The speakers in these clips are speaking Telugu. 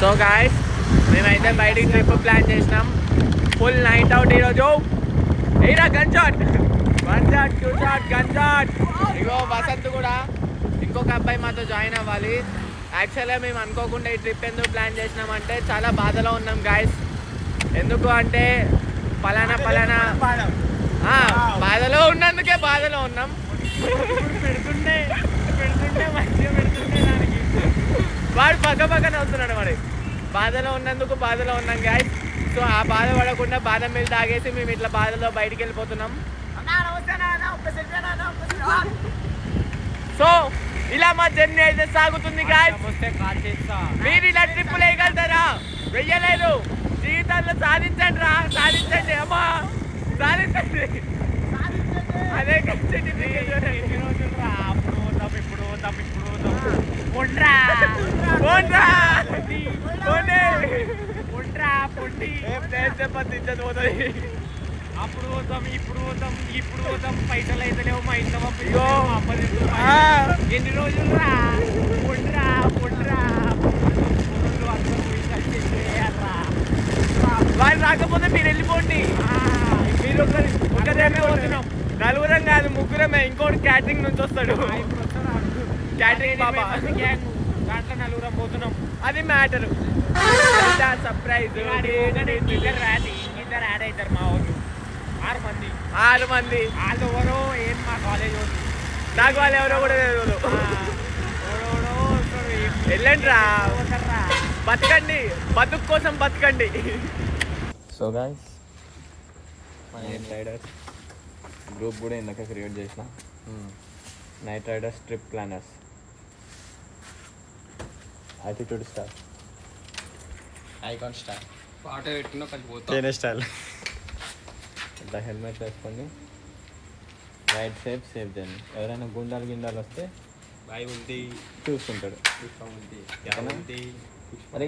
సో గాయ్స్ మేమైతే బయటికి ట్రిప్ ప్లాన్ చేసినాం. ఫుల్ నైట్ అవుట్ ఈరోజు. ఏరా gun shot, 1 shot 2 shot gun shot. ఇగో వసంత్ కూడా ఇంకొక అబ్బాయి మాతో జాయిన్ అవ్వాలి. యాక్చువల్గా మేము అనుకోకుండా ఈ ట్రిప్ ఎందుకు ప్లాన్ చేసినామంటే చాలా బాధలో ఉన్నాం గాయస్. ఎందుకు అంటే పలానా బాధలో ఉన్నందుకే బాధలో ఉన్నాం. పెడుతుంటే మంచిగా పెడుతుంటే దానికి వాడు పక్కన వస్తున్నాడు. మరి బాధలో ఉన్నందుకు బాధలో ఉన్నాం గాయస్. సో ఆ బాధ పడకుండా బాదం మిల్క్ తాగేసి మేము ఇట్లా బాధలో బయటికి వెళ్ళిపోతున్నాం. సో ఇలా మా జర్నీ అయితే సాగుతుంది గాయస్. మీరు ఇలా ట్రిప్పులు వేయగలుగుతారా? వెయ్యలేదు. జీవితాల్లో సాధించండి రా, సాధించండి అమ్మా, సాధించండి. అదే అప్పుడు పోతాం, ఇప్పుడు పోతాం, పైసలు అయితే లేవు, మా ఇంట్లో ఎన్ని రోజులు రా, పొండ్రా వాళ్ళు రాకపోతే మీరు వెళ్ళిపోండి. మీరు ఒకరే పోతున్నాం, నలుగురం కాదు ముగ్గురమే. ఇంకోటి క్యాటరింగ్ నుంచి వస్తాడు, క్యాటరింగ్ బాబా. దాంట్లో నలుగురం పోతున్నాం, అది మ్యాటర్. సర్ప్రైజ్. ఇద్దరు యాడ్ అవుతారు మా వాళ్ళు, 6 మంది. వాళ్ళు ఎవరో ఏం మా కాలేజ్ వాళ్ళు, నాకు వాళ్ళు ఎవరో కూడా తెలియదు. వెళ్ళండి రా, బతకండి, బతుకు కోసం బతకండి. So guys night riders group కూడా ఇందాక క్రియేట్ చేసిన. Night riders trip planners. Attitude star, icon star, పాట పెట్టిన కలిసిపోతా స్టైల్. ఇట్లా హెల్మెట్ వేసుకొని రైడ్ సేఫ్ జర్నీ. ఎవరైనా గిండాలు వస్తే బాయ్ ఉంది చూసుకుంటాడు. అరే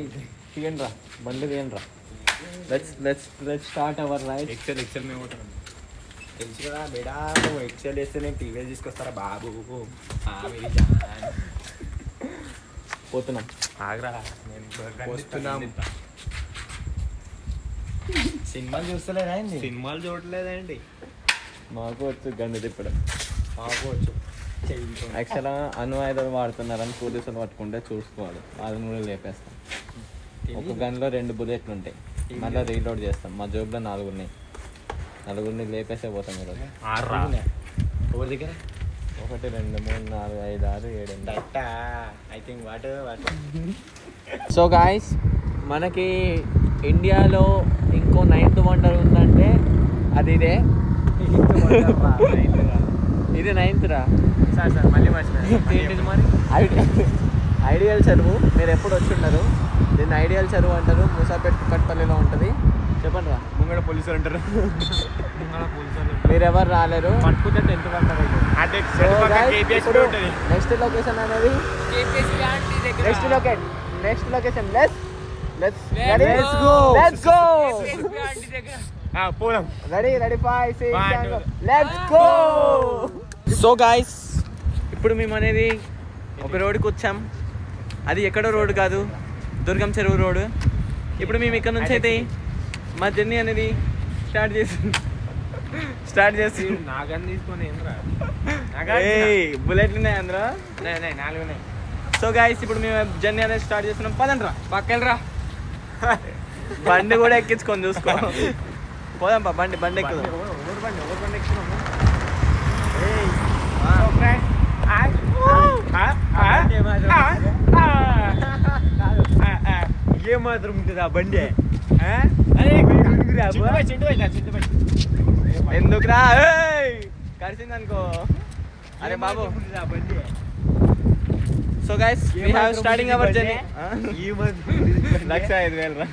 తీయండి రా, బండి తీయండి రా. Let's start our ride. ఎక్సెల్ మేము తెలుసు కదా బేడా, నువ్వు ఎక్సెల్ వేస్తే నేను టీవీఎస్ తీసుకొస్తారా బాబు. పోతున్నాం, ఆగ్రా వస్తున్నాం. సినిమాలు చూస్తలేదండి? సినిమాలు చూడలేదండి. మాకు వచ్చు గన్ను తిప్పడం, మాకు వచ్చు. యాక్చువల్గా అణ్వాయుధాలు వాడుతున్నారని పోలీసులు పట్టుకుంటే చూసుకోవాలి, వాళ్ళని కూడా లేపేస్తాం. ఒక గన్లో 2 బుల్లెట్లు ఉంటాయి, మళ్ళీ రీలోడ్ చేస్తాం. మా జోబులో 4 ఉన్నాయి, 4 లేపేసే పోతాం ఈరోజు. 6 దగ్గర 1 2 3 4 5 6 7 I think what. So guys మనకి ఇండియాలో ఇంకో 9th వండర్ ఉందంటే అది ఇదే. ఇది 9th రా. సార్ మళ్ళీ ఐడియల్ చెరువు. మీరు ఎప్పుడు వచ్చి ఉండరు. దీన్ని ఐడియల్ చెరువు అంటారు. మూసాపేట కుక్కట్పల్లిలో ఉంటుంది. చెప్పండి రా. ముంగడ పోలీసులు అంటారు. మీరు ఎవరు రాలేరు. పట్టుకుంటే 10th వండర్. నెక్స్ట్ లొకేషన్ అనేది next location. Let's go. Ready 5 6 7 let's go. So guys ఇప్పుడు మేము అనేది ఒక రోడ్డుకి వచ్చాం. అది ఎక్కడో రోడ్డు కాదు, దుర్గం చెరువు రోడ్డు. ఇప్పుడు మేము ఇక్కడ నుంచి అయితే మా జర్నీ అనేది స్టార్ట్ చేసి బుల్లెట్లు ఉన్నాయి అందులో 4 ఉన్నాయి. సో గాయ్స్ ఇప్పుడు మేము జర్నీ అనేది స్టార్ట్ చేస్తున్నాం. పదండ్రా, పక్కనరా. బండి కూడా ఎక్కించుకొని చూసుకో. పోదాం బండి ఎక్కుదాం. ఏ మాత్రం ఉంటుంది ఆ బండి? ఎందుకురా కలిసింది అనుకో. అరే బాబు. So guys we have starting our journey. 1,05,000 రా.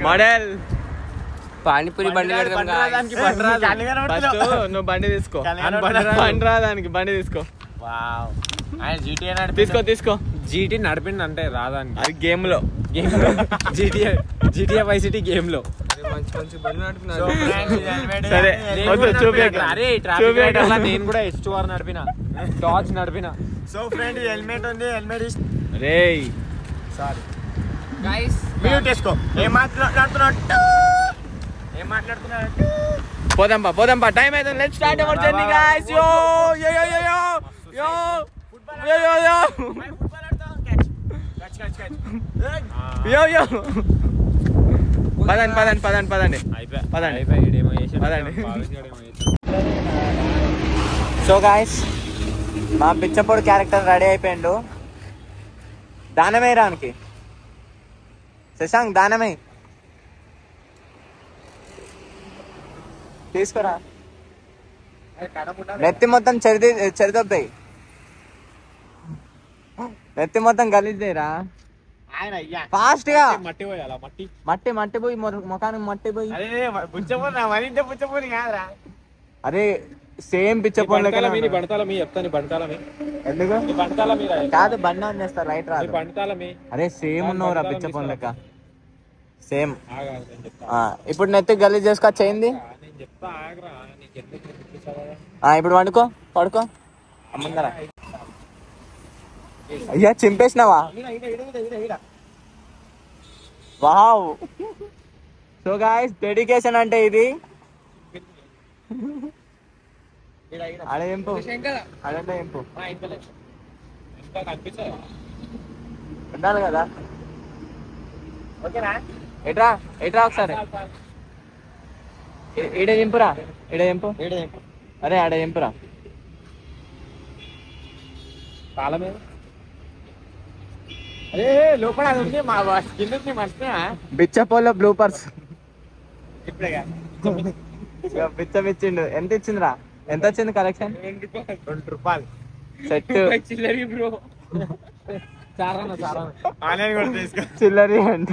మోడల్ పానీపూరి బండి నువ్వు బండి తీసుకో. బండి రాదానికి బండి తీసుకో. తీసుకో. జీటీ నడిపిండి అంటే రాదానికి. అది గేమ్ లో GTA Vice City గేమ్ లో మంచి బండి నడిపిన. నేను కూడా H2R నడిపిన, డాజ్ నడిపిన. సో ఫ్రెండ్ హెల్మెట్ ఉంది, హెల్మెట్ రే సారీ గైస్ మ్యూట్ చేసుకో. ఏం మాట్లాడుతున్నాడు? పోదాంపా టైం అయితే let's start hour journey guys. యో యో యో యో యో యో యో యో యో యో యో పదండి. సో గాయస్ మా పిచ్చపొడి క్యారెక్టర్ రెడీ అయిపోయిండు. దానమే రానికి శశాంక్ దానమే తీసుకురా. నెత్తి మొత్తం చెరిదొబ్బాయి, నెత్తి మొత్తం గలీజ్దేరా. ఫాస్ట్ గా మట్టి పోయి ముఖానికి మట్టి పోయి. అరే సేమ్ పిచ్చపోన్ కాదు, బండి ఆన్ చేస్తారు రైట్ రాదు. అరే సేమ్ ఉన్నావురా పిచ్చపోన్ లెక్క సేమ్. ఇప్పుడు నెత్తి గలీజ్ చేసుకో చేయింది. ఇప్పుడు పడుకో అమ్మందరా. అయ్యా చింపేసినావా? వావ్. సో గాయ్స్ డెడికేషన్ అంటే ఇది. అడేంపు ఉండాలి కదా. ఎట్రా ఒకసారి ఈడ దింపురా. అరే ఆడ దింపురా. కాలమే అరే లోపల ఉంది మా కింద మర్చిపోయా. బిచ్చపోలో బ్లూపర్స్ బిచ్చిండు. ఎంత ఇచ్చిందిరా? ఎంత వచ్చింది కలెక్షన్? 20 రూపాయలు సెట్ చిల్లరి బ్రో. ఆన్లైన్ కూడా తీసుకో. చిల్లరి అంట.